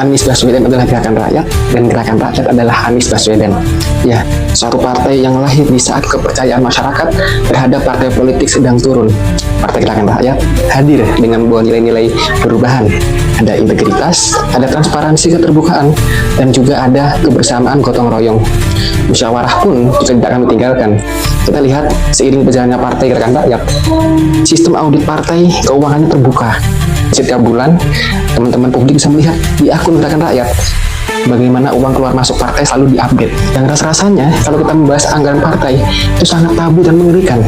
Anies Baswedan adalah gerakan rakyat dan gerakan rakyat adalah Anies Baswedan. Ya, suatu partai yang lahir di saat kepercayaan masyarakat terhadap partai politik sedang turun. Partai Gerakan Rakyat hadir dengan membawa nilai-nilai perubahan. Ada integritas, ada transparansi, keterbukaan, dan juga ada kebersamaan gotong royong. Musyawarah pun juga tidak akan ditinggalkan. Kita lihat seiring berjalannya Partai Gerakan Rakyat, sistem audit partai keuangannya terbuka. Setiap bulan, teman-teman publik bisa melihat di akun Gerakan Rakyat bagaimana uang keluar masuk partai selalu diupdate. Yang rasa-rasanya kalau kita membahas anggaran partai itu sangat tabu dan mengerikan.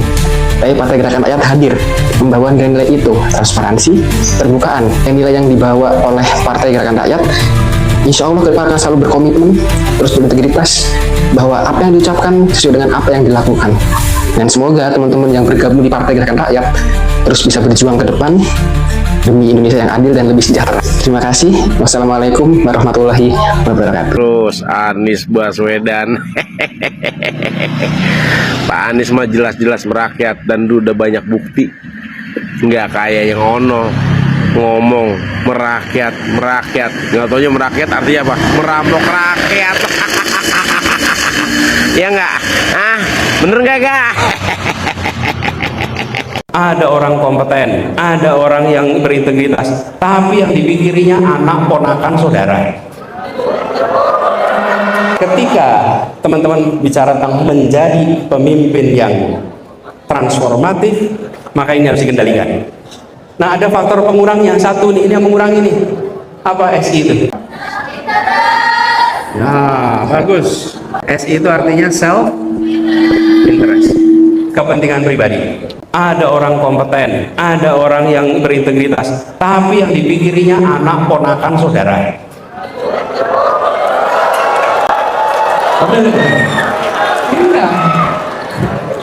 Tapi Partai Gerakan Rakyat hadir membawa nilai-nilai itu, transparansi, terbukaan, nilai yang dibawa oleh Partai Gerakan Rakyat. Insya Allah kita akan selalu berkomitmen, terus berintegritas, bahwa apa yang diucapkan sesuai dengan apa yang dilakukan. Dan semoga teman-teman yang bergabung di Partai Gerakan Rakyat terus bisa berjuang ke depan demi Indonesia yang adil dan lebih sejahtera. Terima kasih. Wassalamualaikum warahmatullahi wabarakatuh. Terus Anies Baswedan. Pak Anies mah jelas-jelas merakyat dan udah banyak bukti. Nggak kayak yang ono ngomong merakyat. Nggak taunya merakyat artinya apa? Merampok rakyat. Ya nggak? Bener nggak gak? Ada orang kompeten, ada orang yang berintegritas, tapi yang dipikirinya anak ponakan saudara. Ketika teman-teman bicara tentang menjadi pemimpin yang transformatif, maka ini harus dikendalikan. Nah, ada faktor pengurangnya. Satu nih, ini yang mengurangi nih. Apa SI itu? Nah, bagus. SI itu artinya self interest, kepentingan pribadi. Ada orang kompeten, ada orang yang berintegritas, tapi yang dipikirinya anak ponakan saudara.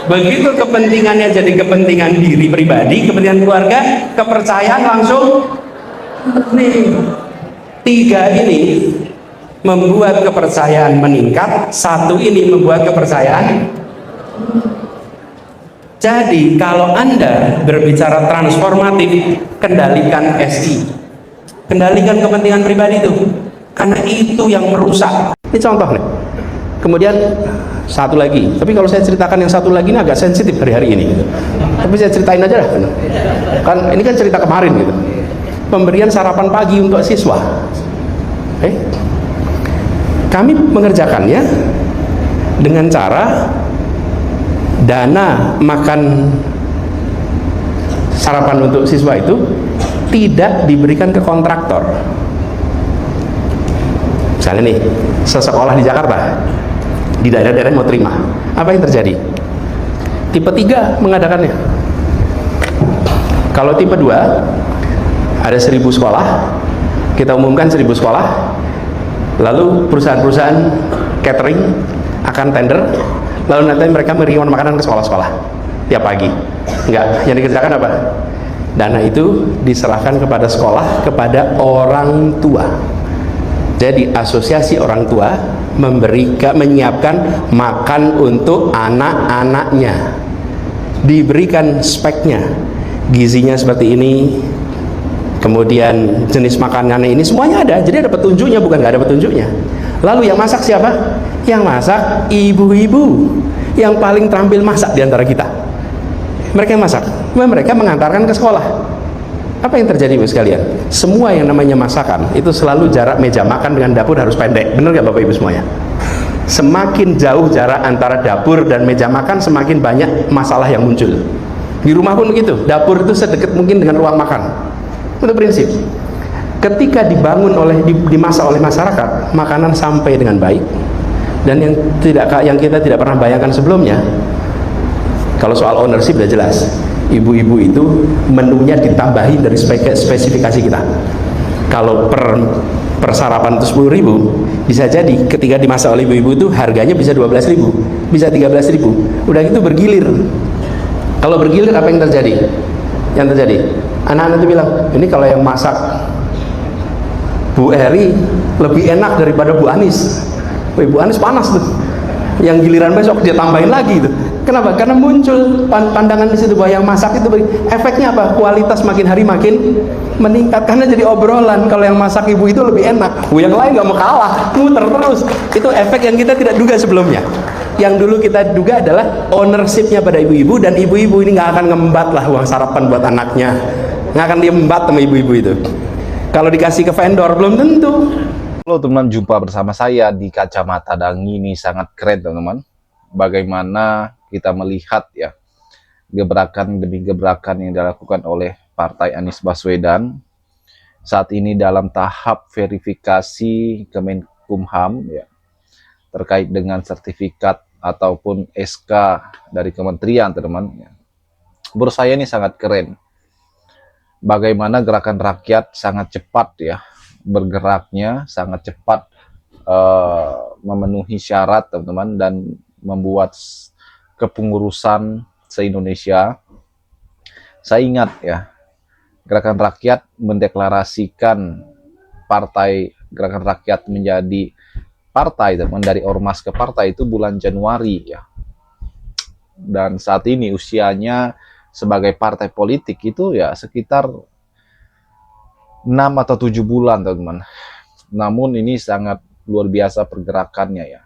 Begitu kepentingannya jadi kepentingan diri pribadi, kepentingan keluarga, kepercayaan langsung nih. Tiga ini membuat kepercayaan meningkat, satu ini membuat kepercayaan. Jadi kalau Anda berbicara transformatif, kendalikan SI, kendalikan kepentingan pribadi itu, karena itu yang merusak. Ini contoh nih. Kemudian satu lagi, tapi kalau saya ceritakan yang satu lagi ini agak sensitif hari-hari ini gitu. Tapi saya ceritain aja lah kan ini kan cerita kemarin gitu, pemberian sarapan pagi untuk siswa. Kami mengerjakannya dengan cara dana makan sarapan untuk siswa itu tidak diberikan ke kontraktor. Misalnya nih, sesekolah di Jakarta, di daerah-daerah mau terima, apa yang terjadi? Tipe 3 mengadakannya. Kalau tipe 2 ada 1000 sekolah, kita umumkan 1000 sekolah, lalu perusahaan-perusahaan catering akan tender, lalu nanti mereka memberikan makanan ke sekolah-sekolah tiap pagi. Enggak, yang dikerjakan apa? Dana itu diserahkan kepada sekolah, kepada orang tua. Jadi asosiasi orang tua menyiapkan makan untuk anak-anaknya, diberikan speknya, gizinya seperti ini, kemudian jenis makanannya ini, semuanya ada. Jadi ada petunjuknya, bukan nggak ada petunjuknya. Lalu yang masak siapa? Yang masak ibu-ibu yang paling terampil masak di antara kita. Mereka yang masak, mereka mengantarkan ke sekolah. Apa yang terjadi Ibu sekalian? Semua yang namanya masakan itu selalu jarak meja makan dengan dapur harus pendek. Benar nggak Bapak Ibu semuanya? Semakin jauh jarak antara dapur dan meja makan, semakin banyak masalah yang muncul. Di rumah pun begitu, dapur itu sedekat mungkin dengan ruang makan. Itu prinsip. Ketika dibangun dimasak oleh masyarakat, makanan sampai dengan baik. Dan yang kita tidak pernah bayangkan sebelumnya, kalau soal ownership sudah jelas. Ibu-ibu itu menunya ditambahi dari spesifikasi kita. Kalau per sarapan itu 10.000, bisa jadi ketika dimasak oleh ibu-ibu itu harganya bisa 12.000, bisa 13.000. Udah itu bergilir. Kalau bergilir apa yang terjadi? Yang terjadi, anak-anak itu bilang, ini kalau yang masak Bu Eri lebih enak daripada Bu Anies. Bu Anies panas tuh. Yang giliran besok dia tambahin lagi tuh. Kenapa? Karena muncul pandangan di situ bahwa yang masak itu efeknya apa? Kualitas makin hari makin meningkat karena jadi obrolan. Kalau yang masak ibu itu lebih enak, yang lain nggak mau kalah, muter terus. Itu efek yang kita tidak duga sebelumnya. Yang dulu kita duga adalah ownershipnya pada ibu-ibu, dan ibu-ibu ini nggak akan ngembat lah uang sarapan buat anaknya, nggak akan diembat sama ibu-ibu itu. Kalau dikasih ke vendor belum tentu. Halo teman-teman, jumpa bersama saya di Kacamata Dangi. Ini sangat keren teman-teman. Bagaimana kita melihat ya gebrakan demi gebrakan yang dilakukan oleh Partai Anies Baswedan saat ini dalam tahap verifikasi Kemenkumham ya, terkait dengan sertifikat ataupun SK dari kementerian teman-teman ya. Menurut saya ini sangat keren. Bagaimana gerakan rakyat sangat cepat ya bergeraknya, sangat cepat memenuhi syarat teman-teman, dan membuat kepengurusan se-Indonesia. Saya ingat ya, gerakan rakyat mendeklarasikan partai gerakan rakyat menjadi partai teman, dari ormas ke partai itu bulan Januari ya. Dan saat ini usianya sebagai partai politik itu ya sekitar 6 atau 7 bulan teman-teman. Namun ini sangat luar biasa pergerakannya ya.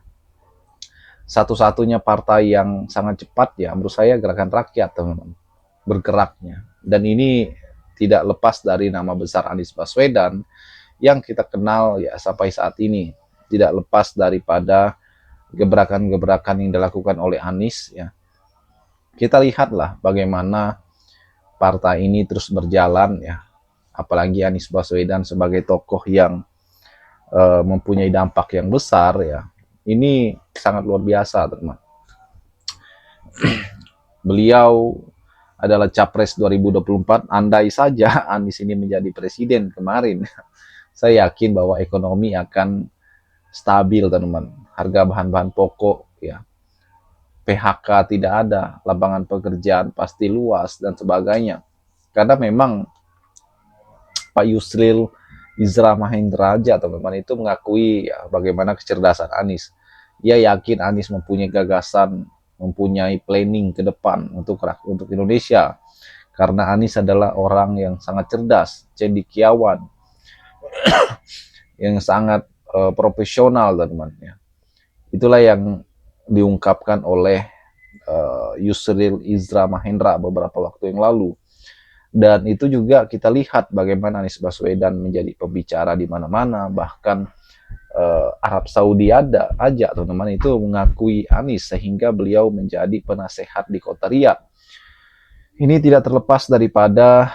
Satu-satunya partai yang sangat cepat ya menurut saya gerakan rakyat teman-teman bergeraknya. Dan ini tidak lepas dari nama besar Anies Baswedan yang kita kenal ya sampai saat ini. Tidak lepas daripada gebrakan-gebrakan yang dilakukan oleh Anies ya. Kita lihatlah bagaimana partai ini terus berjalan ya. Apalagi Anies Baswedan sebagai tokoh yang mempunyai dampak yang besar ya. Ini sangat luar biasa teman. Beliau adalah capres 2024. Andai saja Anies ini menjadi presiden kemarin, saya yakin bahwa ekonomi akan stabil teman-teman. Harga bahan-bahan pokok ya, PHK tidak ada, lapangan pekerjaan pasti luas dan sebagainya. Karena memang Pak Yusril Izzra Mahendra aja teman-teman itu mengakui ya, bagaimana kecerdasan Anies. Ia yakin Anies mempunyai gagasan, mempunyai planning ke depan untuk Indonesia. Karena Anies adalah orang yang sangat cerdas, cendekiawan, yang sangat profesional teman-teman ya. Itulah yang diungkapkan oleh Yusril Izzra Mahendra beberapa waktu yang lalu. Dan itu juga kita lihat bagaimana Anies Baswedan menjadi pembicara di mana-mana, bahkan Arab Saudi aja teman-teman itu mengakui Anies, sehingga beliau menjadi penasehat di kota Riyadh. Ini tidak terlepas daripada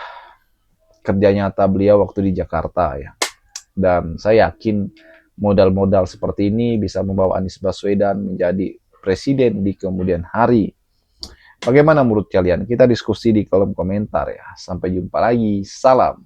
kerja nyata beliau waktu di Jakarta ya. Dan saya yakin modal-modal seperti ini bisa membawa Anies Baswedan menjadi presiden di kemudian hari. Bagaimana menurut kalian? Kita diskusi di kolom komentar ya. Sampai jumpa lagi. Salam.